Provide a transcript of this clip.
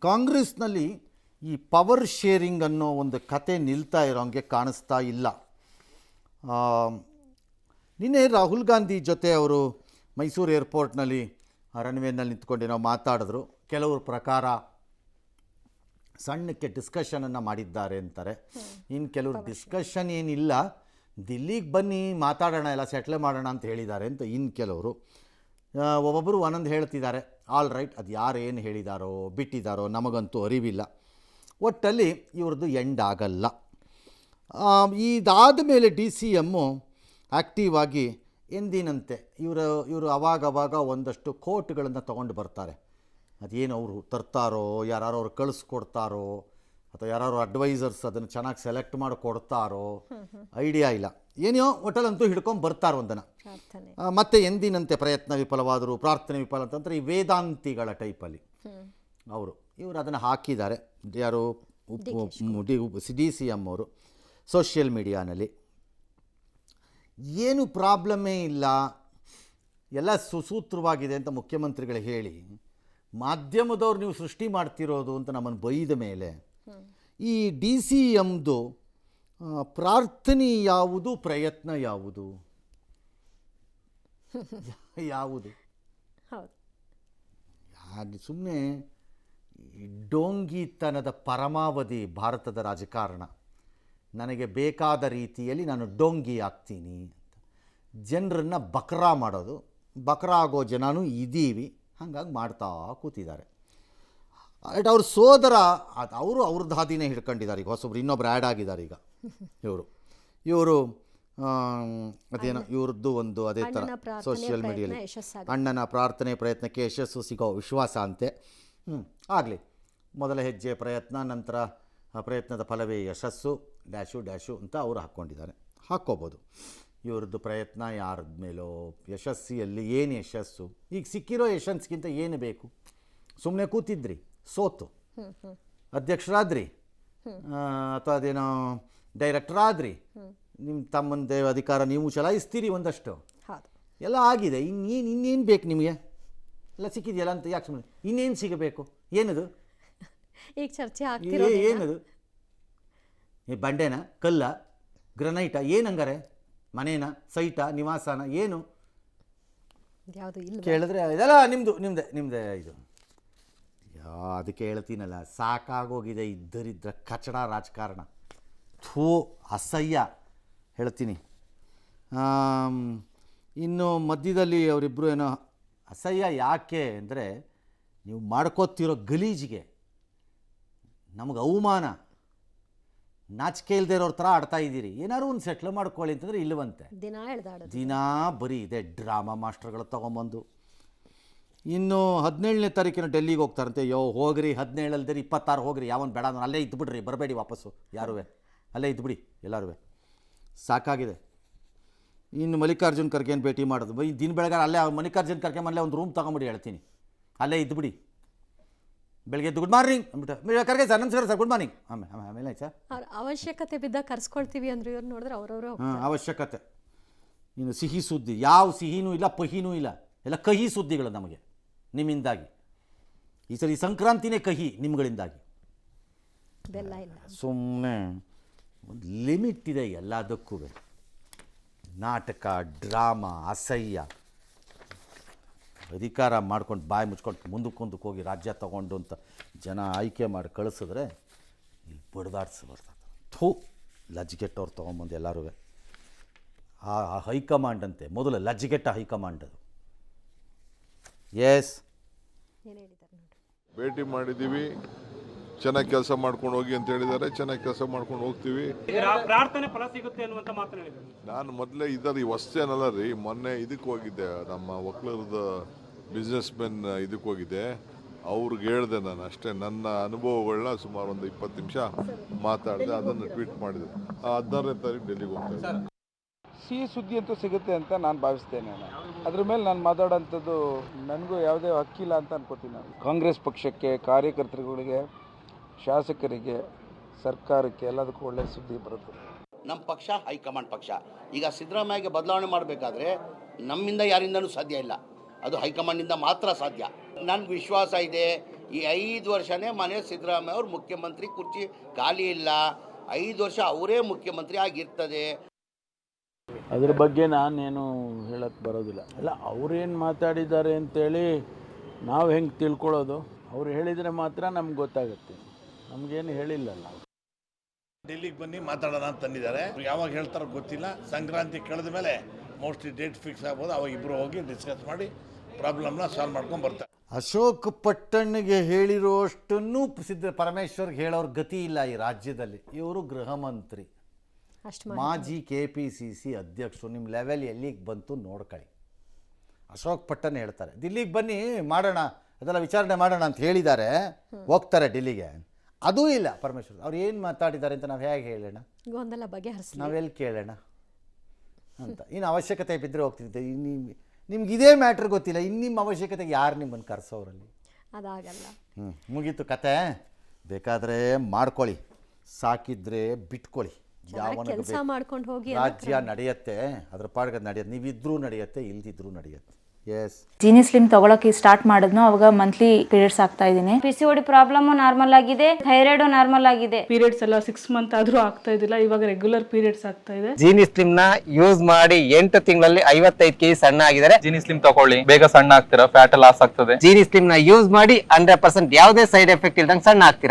ಕಾಂಗ್ರೆಸ್ನಲ್ಲಿ ಈ power sharing ಅನ್ನೋ ಒಂದು ಕತೆ ನಿಲ್ತಾ ಇರೋ ಹಂಗೆ ಕಾಣಿಸ್ತಾ ಇಲ್ಲ. ನಿನ್ನೆ ರಾಹುಲ್ ಗಾಂಧಿ ಜೊತೆ ಅವರು ಮೈಸೂರು ಏರ್ಪೋರ್ಟ್ನಲ್ಲಿ ರನ್ವೇನಲ್ಲಿ ನಿಂತ್ಕೊಂಡು ಮಾತಾಡಿದ್ರು. ಕೆಲವ್ರ ಪ್ರಕಾರ ಸಣ್ಣಕ್ಕೆ ಡಿಸ್ಕಷನನ್ನು ಮಾಡಿದ್ದಾರೆ ಅಂತಾರೆ. ಇನ್ನು ಕೆಲವರು ಡಿಸ್ಕಷನ್ ಏನಿಲ್ಲ, ದಿಲ್ಲಿಗೆ ಬನ್ನಿ ಮಾತಾಡೋಣ, ಎಲ್ಲ ಸೆಟ್ಲ್ ಮಾಡೋಣ ಅಂತ ಹೇಳಿದ್ದಾರೆ ಅಂತ ಇನ್ನು ಕೆಲವರು. ಒಬ್ಬೊಬ್ಬರು ಒಂದೊಂದು ಹೇಳ್ತಿದ್ದಾರೆ. ಆಲ್ ರೈಟ್, ಅದು ಯಾರು ಏನು ಹೇಳಿದಾರೋ ಬಿಟ್ಟಿದ್ದಾರೋ ನಮಗಂತೂ ಅರಿವಿಲ್ಲ. ಒಟ್ಟಲ್ಲಿ ಇವ್ರದ್ದು ಎಂಡ್ ಆಗಲ್ಲ. ಇದಾದ ಮೇಲೆ ಡಿ ಸಿ ಎಮ್ಮು ಆ್ಯಕ್ಟಿವ್ ಆಗಿ ಎಂದಿನಂತೆ ಇವರು ಅವಾಗವಾಗ ಒಂದಷ್ಟು ಕೋಟ್ಗಳನ್ನು ತೊಗೊಂಡು ಬರ್ತಾರೆ. ಅದೇನು ಅವರು ತರ್ತಾರೋ, ಯಾರು ಅವ್ರು ಕಳಿಸ್ಕೊಡ್ತಾರೋ, ಅಥವಾ ಯಾರು ಅಡ್ವೈಸರ್ಸ್ ಅದನ್ನು ಚೆನ್ನಾಗಿ ಸೆಲೆಕ್ಟ್ ಮಾಡಿ ಕೊಡ್ತಾರೋ ಐಡಿಯಾ ಇಲ್ಲ. ಏನೋ ಒಟ್ಟಲ್ಲಂತೂ ಹಿಡ್ಕೊಂಡು ಬರ್ತಾರೋ ಒಂದನ್ನು. ಮತ್ತು ಎಂದಿನಂತೆ ಪ್ರಯತ್ನ ವಿಫಲವಾದರು, ಪ್ರಾರ್ಥನೆ ವಿಫಲ ಅಂತಂದರೆ ಈ ವೇದಾಂತಿಗಳ ಟೈಪಲ್ಲಿ ಇವರು ಅದನ್ನು ಹಾಕಿದ್ದಾರೆ. ಯಾರು ಡಿ ಸಿ ಎಮ್ ಅವರು ಸೋಷಿಯಲ್ ಮೀಡಿಯಾನಲ್ಲಿ. ಏನು ಪ್ರಾಬ್ಲಮ್ಮೇ ಇಲ್ಲ, ಎಲ್ಲ ಸುಸೂತ್ರವಾಗಿದೆ ಅಂತ ಮುಖ್ಯಮಂತ್ರಿಗಳು ಹೇಳಿ, ಮಾಧ್ಯಮದವ್ರು ನೀವು ಸೃಷ್ಟಿ ಮಾಡ್ತಿರೋದು ಅಂತ ನಮ್ಮನ್ನು ಬೈದ ಮೇಲೆ ಈ ಡಿ ಸಿ ಎಮ್ದು ಪ್ರಾರ್ಥನೆ ಯಾವುದು, ಪ್ರಯತ್ನ ಯಾವುದು? ಯಾವುದು? ಸುಮ್ಮನೆ ಡೋಂಗಿತನದ ಪರಮಾವಧಿ ಭಾರತದ ರಾಜಕಾರಣ. ನನಗೆ ಬೇಕಾದ ರೀತಿಯಲ್ಲಿ ನಾನು ಡೋಂಗಿ ಆಗ್ತೀನಿ ಅಂತ ಜನರನ್ನು ಬಕ್ರಾ ಮಾಡೋದು. ಬಕ್ರಾ ಆಗೋ ಜನನೂ ಇದ್ದೀವಿ, ಹಾಗಾಗಿ ಮಾಡ್ತಾ ಕೂತಿದ್ದಾರೆ. ಬಟ್ ಅವ್ರ ಸೋದರ ಅವ್ರದ್ದು ಹಾದಿನೇ ಹಿಡ್ಕೊಂಡಿದ್ದಾರೆ. ಈಗ ಹೊಸೊಬ್ರು ಇನ್ನೊಬ್ರು ಆ್ಯಡ್ ಆಗಿದ್ದಾರೆ. ಈಗ ಇವರು ಅದೇನೋ ಇವ್ರದ್ದು ಒಂದು ಅದೇ ಥರ ಸೋಷಿಯಲ್ ಮೀಡಿಯಲ್ಲಿ ಅಣ್ಣನ ಪ್ರಾರ್ಥನೆ ಪ್ರಯತ್ನಕ್ಕೆ ಯಶಸ್ಸು ಸಿಗೋ ವಿಶ್ವಾಸ ಅಂತೆ. ಆಗಲಿ, ಮೊದಲ ಹೆಜ್ಜೆ ಪ್ರಯತ್ನ, ನಂತರ ಪ್ರಯತ್ನದ ಫಲವೇ ಯಶಸ್ಸು ಡ್ಯಾಶು ಅಂತ ಅವರು ಹಾಕ್ಕೊಂಡಿದ್ದಾರೆ. ಹಾಕ್ಕೋಬೋದು. ಇವ್ರದ್ದು ಪ್ರಯತ್ನ ಯಾರದ ಮೇಲೋ, ಯಶಸ್ಸಿಯಲ್ಲಿ ಏನು ಯಶಸ್ಸು? ಈಗ ಸಿಕ್ಕಿರೋ ಯಶಸ್ಸಿಗಿಂತ ಏನು ಬೇಕು? ಸುಮ್ಮನೆ ಕೂತಿದ್ರಿ, ಸೋತು ಅಧ್ಯಕ್ಷರಾದ್ರಿ, ಅಥವಾ ಅದೇನೋ ಡೈರೆಕ್ಟರ್ ನಿಮ್ಮ ತಮ್ಮಂದೇ ಅಧಿಕಾರ ನೀವು ಚಲಾಯಿಸ್ತೀರಿ, ಒಂದಷ್ಟು ಎಲ್ಲ ಆಗಿದೆ. ಇನ್ನೇನು ಬೇಕು ನಿಮಗೆ? ಎಲ್ಲ ಸಿಕ್ಕಿದೆಯಲ್ಲ ಅಂತ ಯಾಕೆ ಸುಮ್ಮನೆ? ಇನ್ನೇನು ಸಿಗಬೇಕು? ಏನದು ಈಗ ಚರ್ಚೆ ಏನದು? ಬಂಡೆನ, ಕಲ್ಲ, ಗ್ರನೈಟ, ಏನಂಗಾರೆ? ಮನೇನ, ಸೈಟ, ನಿವಾಸನ, ಏನು ಕೇಳಿದ್ರೆ ಇದೆಲ್ಲ ನಿಮ್ಮದೇ ಇದು. ಅದಕ್ಕೆ ಹೇಳ್ತೀನಲ್ಲ, ಸಾಕಾಗೋಗಿದೆ ಇದ್ದರಿದ್ದ ಕಚಡ ರಾಜಕಾರಣ. ಅಸಹ್ಯ ಹೇಳ್ತೀನಿ. ಇನ್ನು ಮಧ್ಯದಲ್ಲಿ ಅವರಿಬ್ಬರು ಏನೋ ಅಸಹ್ಯ ಯಾಕೆ ಅಂದರೆ, ನೀವು ಮಾಡ್ಕೋತಿರೋ ಗಲೀಜಿಗೆ ನಮಗೆ ಅವಮಾನ, ನಾಚಿಕೆ ಇಲ್ಲದೆ ಇರೋರ ಥರ ಆಡ್ತಾ ಇದ್ದೀರಿ. ಏನಾದ್ರು ಒಂದು ಸೆಟ್ಲ್ ಮಾಡ್ಕೊಳ್ಳಿ ಅಂತಂದರೆ ಇಲ್ಲವಂತೆ. ದಿನ ಬರೀ ಇದೆ ಡ್ರಾಮಾ ಮಾಸ್ಟರ್ಗಳು ತೊಗೊಂಬಂದು. ಇನ್ನು 17ನೇ ತಾರೀಕಿನ ಡೆಲ್ಲಿಗೆ ಹೋಗ್ತಾರಂತೆ. ಹೋಗ್ರಿ, 17 ಅಲ್ದೇರಿ 26 ಹೋಗ್ರಿ, ಯಾವನು ಬೇಡ ಅಂದ್ರೆ ಅಲ್ಲೇ ಇದ್ದುಬಿಡ್ರಿ, ಬರಬೇಡಿ ವಾಪಸ್ಸು ಯಾರೂ, ಅಲ್ಲೇ ಇದ್ದುಬಿಡಿ ಎಲ್ಲರೂ, ಸಾಕಾಗಿದೆ. ಇನ್ನು ಮಲ್ಲಿಕಾರ್ಜುನ್ ಖರ್ಗೆನ ಭೇಟಿ ಮಾಡೋದು. ದಿನ ಬೆಳಗಾರ ಅಲ್ಲೇ ಮಲ್ಲಿಕಾರ್ಜುನ್ ಖರ್ಗೆ ಮನೇಲೆ ಒಂದು ರೂಮ್ ತೊಗೊಂಬಿಡಿ, ಹೇಳ್ತೀನಿ, ಅಲ್ಲೇ ಇದ್ದುಬಿಡಿ. ಬೆಳಗ್ಗೆ ಎದ್ದು ಗುಡ್ ಮಾರ್ನಿಂಗ್ ಅಂದ್ಬಿಟ್ಟು, ಖರ್ಗೆ ಸರ್ ನಮಸ್ಕಾರ ಸರ್, ಗುಡ್ ಮಾರ್ನಿಂಗ್. ಆಮೇಲೆ ಸರ್ ಅವಶ್ಯಕತೆ ಬಿದ್ದಾಗ ಕರ್ಸ್ಕೊಳ್ತೀವಿ ಅಂದ್ರೆ ಇವ್ರು ನೋಡಿದ್ರೆ ಅವರವರು ಅವಶ್ಯಕತೆ. ಇನ್ನು ಸಿಹಿ ಸುದ್ದಿ, ಯಾವ ಸಿಹಿನೂ ಇಲ್ಲ, ಪಹಿನೂ ಇಲ್ಲ, ಎಲ್ಲ ಕಹಿ ಸುದ್ದಿಗಳು ನಮಗೆ ನಿಮ್ಮಿಂದಾಗಿ. ಈ ಸರಿ ಸಂಕ್ರಾಂತಿನೇ ಕಹಿ ನಿಮ್ಗಳಿಂದಾಗಿ. ಸುಮ್ಮನೆ ಒಂದು ಲಿಮಿಟ್ ಇದೆ ಎಲ್ಲದಕ್ಕೂ. ನಾಟಕ, ಡ್ರಾಮಾ, ಅಸಹ್ಯ. ಅಧಿಕಾರ ಮಾಡ್ಕೊಂಡು ಬಾಯಿ ಮುಚ್ಕೊಂಡು ಮುಂದಕ್ಕೆ ಹೋಗಿ ರಾಜ್ಯ ತೊಗೊಂಡು ಅಂತ ಜನ ಆಯ್ಕೆ ಮಾಡಿ ಕಳಿಸಿದ್ರೆ ಇಲ್ಲಿ ಬಡ್ದಾಡ್ಸ್ಬಾರ್ದು. ಲಜ್ಗೆಟ್ಟವ್ರು ತೊಗೊಂಬಂದು ಎಲ್ಲರೂ ಆ ಹೈಕಮಾಂಡ್ ಅಂತೆ, ಮೊದಲು ಲಜ್ಗೆಟ್ಟ ಹೈಕಮಾಂಡ್ ಅದು. ಎಸ್, ಭೇಟಿ ಮಾಡಿದ್ದೀವಿ, ಚೆನ್ನಾಗಿ ಕೆಲಸ ಮಾಡ್ಕೊಂಡು ಹೋಗಿ ಅಂತ ಹೇಳಿದ್ದಾರೆ. ಚೆನ್ನಾಗಿ ಕೆಲಸ ಮಾಡ್ಕೊಂಡು ಹೋಗ್ತೀವಿ. ಪ್ರಾರ್ಥನೆ ಫಲ ಸಿಗುತ್ತೆ ಅನ್ನುವಂತ ಮಾತು ಹೇಳಿದ್ದಾರೆ. ನಾನು ಮೊದಲೇ ಈ ಹೊಸ್ತೇನಲ್ಲ ರೀ, ಮೊನ್ನೆ ಇದಕ್ಕೆ ಹೋಗಿದ್ದೆ, ನಮ್ಮ ಒಕ್ಕಲರದ ಬಿಸ್ನೆಸ್ ಮೆನ್ ಇದಕ್ಕೆ ಹೋಗಿದ್ದೆ. ಅವ್ರಿಗೆ ಹೇಳಿದೆ ನಾನು ಅಷ್ಟೇ, ನನ್ನ ಅನುಭವಗಳನ್ನ ಸುಮಾರು ಒಂದು 20 ನಿಮಿಷ ಮಾತಾಡಿದೆ, ಅದನ್ನು ಟ್ವೀಟ್ ಮಾಡಿದೆ. 16ನೇ ತಾರೀಕು ಡೆಲ್ಲಿಗೆ ಹೋಗ್ತೇನೆ. ಸಿಹಿ ಸುದ್ದಿ ಅಂತೂ ಸಿಗುತ್ತೆ ಅಂತ ನಾನು ಭಾವಿಸ್ತೇನೆ. ಅದ್ರ ಮೇಲೆ ನಾನು ಮಾತಾಡೋಂಥದ್ದು ನನಗೂ ಯಾವುದೇ ಹಕ್ಕಿಲ್ಲ ಅಂತ ಅನ್ಕೋತೀನಿ. ನಾನು ಕಾಂಗ್ರೆಸ್ ಪಕ್ಷಕ್ಕೆ, ಕಾರ್ಯಕರ್ತರುಗಳಿಗೆ, ಶಾಸಕರಿಗೆ, ಸರ್ಕಾರಕ್ಕೆ ಎಲ್ಲದಕ್ಕೂ ಒಳ್ಳೆಯ ಸುದ್ದಿ ಬರುತ್ತೆ. ನಮ್ಮ ಪಕ್ಷ ಹೈಕಮಾಂಡ್ ಪಕ್ಷ. ಈಗ ಸಿದ್ದರಾಮಯ್ಯಗೆ ಬದಲಾವಣೆ ಮಾಡಬೇಕಾದ್ರೆ ನಮ್ಮಿಂದ ಯಾರಿಂದನೂ ಸಾಧ್ಯ ಇಲ್ಲ, ಅದು ಹೈಕಮಾಂಡಿಂದ ಮಾತ್ರ ಸಾಧ್ಯ. ನನ್ಗೆ ವಿಶ್ವಾಸ ಇದೆ ಈ 5 ವರ್ಷನೇ ಮನೆ ಸಿದ್ದರಾಮಯ್ಯ ಅವ್ರ ಮುಖ್ಯಮಂತ್ರಿ ಕುರ್ಚಿ ಖಾಲಿ ಇಲ್ಲ, 5 ವರ್ಷ ಅವರೇ ಮುಖ್ಯಮಂತ್ರಿ ಆಗಿರ್ತದೆ. ಅದ್ರ ಬಗ್ಗೆ ನಾನೇನು ಹೇಳಕ್ಕೆ ಬರೋದಿಲ್ಲ. ಅಲ್ಲ, ಅವ್ರೇನು ಮಾತಾಡಿದ್ದಾರೆ ಅಂತೇಳಿ ನಾವು ಹೆಂಗೆ ತಿಳ್ಕೊಳ್ಳೋದು? ಅವ್ರು ಹೇಳಿದರೆ ಮಾತ್ರ ನಮ್ಗೆ ಗೊತ್ತಾಗುತ್ತೆ, ನಮಗೇನು ಹೇಳಿಲ್ಲಲ್ಲ. ಡೆಲ್ಲಿಗೆ ಬನ್ನಿ ಮಾತಾಡೋಣ ಅಂತ ತಂದಿದ್ದಾರೆ. ಯಾವಾಗ ಹೇಳ್ತಾರೋ ಗೊತ್ತಿಲ್ಲ. ಸಂಕ್ರಾಂತಿ ಕಳೆದ ಮೇಲೆ ಮೋಸ್ಟ್ಲಿ ಡೇಟ್ ಫಿಕ್ಸ್ ಆಗ್ಬೋದು. ಅವಾಗ ಇಬ್ಬರು ಹೋಗಿ ಡಿಸ್ಕಸ್ ಮಾಡಿ ಪ್ರಾಬ್ಲಮ್ನ ಸಾಲ್ವ್ ಮಾಡ್ಕೊಂಡು ಬರ್ತಾರೆ. ಅಶೋಕ್ ಪಟ್ಟಣ್ಗೆ ಹೇಳಿರೋಷ್ಟನ್ನು ಪರಮೇಶ್ವರ್ಗೆ ಹೇಳೋರ ಗತಿ ಇಲ್ಲ ಈ ರಾಜ್ಯದಲ್ಲಿ. ಇವರು ಗೃಹ ಮಂತ್ರಿ, ಅಷ್ಟು ಮಾಜಿ KPCC ಅಧ್ಯಕ್ಷರು. ನಿಮ್ಮ ಲೆವೆಲ್ ಎಲ್ಲಿಗೆ ಬಂತು ನೋಡ್ಕೊಳ್ಳಿ. ಅಶೋಕ್ ಪಟ್ಟಣ್ ಹೇಳ್ತಾರೆ ದಿಲ್ಲಿಗೆ ಬನ್ನಿ ಮಾಡೋಣ, ಅದೆಲ್ಲ ವಿಚಾರಣೆ ಮಾಡೋಣ ಅಂತ ಹೇಳಿದ್ದಾರೆ, ಹೋಗ್ತಾರೆ ಡಿಲ್ಲಿಗೆ. ಅದೂ ಇಲ್ಲ ಪರಮೇಶ್ವರ್. ಅವ್ರು ಏನು ಮಾತಾಡಿದ್ದಾರೆ ಅಂತ ನಾವು ಹೇಗೆ ಹೇಳೋಣ? ಗೊಂದಲ ಬಗೆಹರಿಸಲಿ, ನಾವೆಲ್ಲಿ ಕೇಳೋಣ ಅಂತ. ಇನ್ನು ಅವಶ್ಯಕತೆ ಬಿದ್ದರೆ ಹೋಗ್ತಿದ್ದೆ. ನಿಮ್ಗೆ ಇದೇ ಮ್ಯಾಟ್ರ್ ಗೊತ್ತಿಲ್ಲ, ಇನ್ನು ನಿಮ್ಮ ಅವಶ್ಯಕತೆಗೆ ಯಾರು ನಿಮ್ಮನ್ನು ಕರೆಸೋರಲ್ಲಿ? ಅದಾಗಲ್ಲ. ಮುಗೀತು ಕತೆ. ಬೇಕಾದರೆ ಮಾಡ್ಕೊಳ್ಳಿ, ಸಾಕಿದ್ರೆ ಬಿಟ್ಕೊಳ್ಳಿ. ಕೆಲಸ ಮಾಡ್ಕೊಂಡು ಹೋಗಿ. ರಾಜ್ಯ ನಡೆಯುತ್ತೆ, ಅದ್ರ ಪಾಡ್ಗೆ ನಡೆಯುತ್ತೆ. ನೀವಿದ್ರೂ ನಡೆಯುತ್ತೆ, ಇಲ್ದಿದ್ರೂ ನಡೆಯುತ್ತೆ. ಎಸ್, ಜೀನಿ ಸ್ಲಿಮ್ ತಗೊಳಕ್ಕೆ ಸ್ಟಾರ್ಟ್ ಮಾಡಿದ್ನು ಅವಾಗ ಮಂತ್ಲಿ ಪೀರಿಯಡ್ಸ್ ಆಗ್ತಾ ಇದ್ದೀನಿ. PCOD ಪ್ರಾಬ್ಲಮ್ ನಾರ್ಮಲ್ ಆಗಿದೆ, ಥೈರಾಯ್ಡ್ ನಾರ್ಮಲ್ ಆಗಿದೆ. ಪೀರಿಯಡ್ಸ್ ಎಲ್ಲ 6 ಮಂತ್ ಆದ್ರೂ ಆಗ್ತಾ ಇದ್ದಿಲ್ಲ, ಇವಾಗ ರೆಗ್ಯುಲರ್ ಪೀರಿಯಡ್ಸ್ ಆಗ್ತಾ ಇದೆ. ಜೀನಿ ಸ್ಲಿಮ್ ನ ಯೂಸ್ ಮಾಡಿ 8 ತಿಂಗಳಲ್ಲಿ 55 kg ಸಣ್ಣ ಆಗಿದ್ದಾರೆ. ಜೀನಿ ಸ್ಲಿಮ್ ತಗೊಳ್ಳಿ, ಬೇಗ ಸಣ್ಣ ಆಗ್ತೀರಾ, ಫ್ಯಾಟ್ ಲಾಸ್ ಆಗ್ತದೆ. ಜೀನಿ ಸ್ಲಿಮ್ ನ ಯೂಸ್ ಮಾಡಿ 100% ಯಾವುದೇ ಸೈಡ್ ಎಫೆಕ್ಟ್ ಇಲ್ದಂಗೆ ಸಣ್ಣ ಆಗ್ತೀರಾ.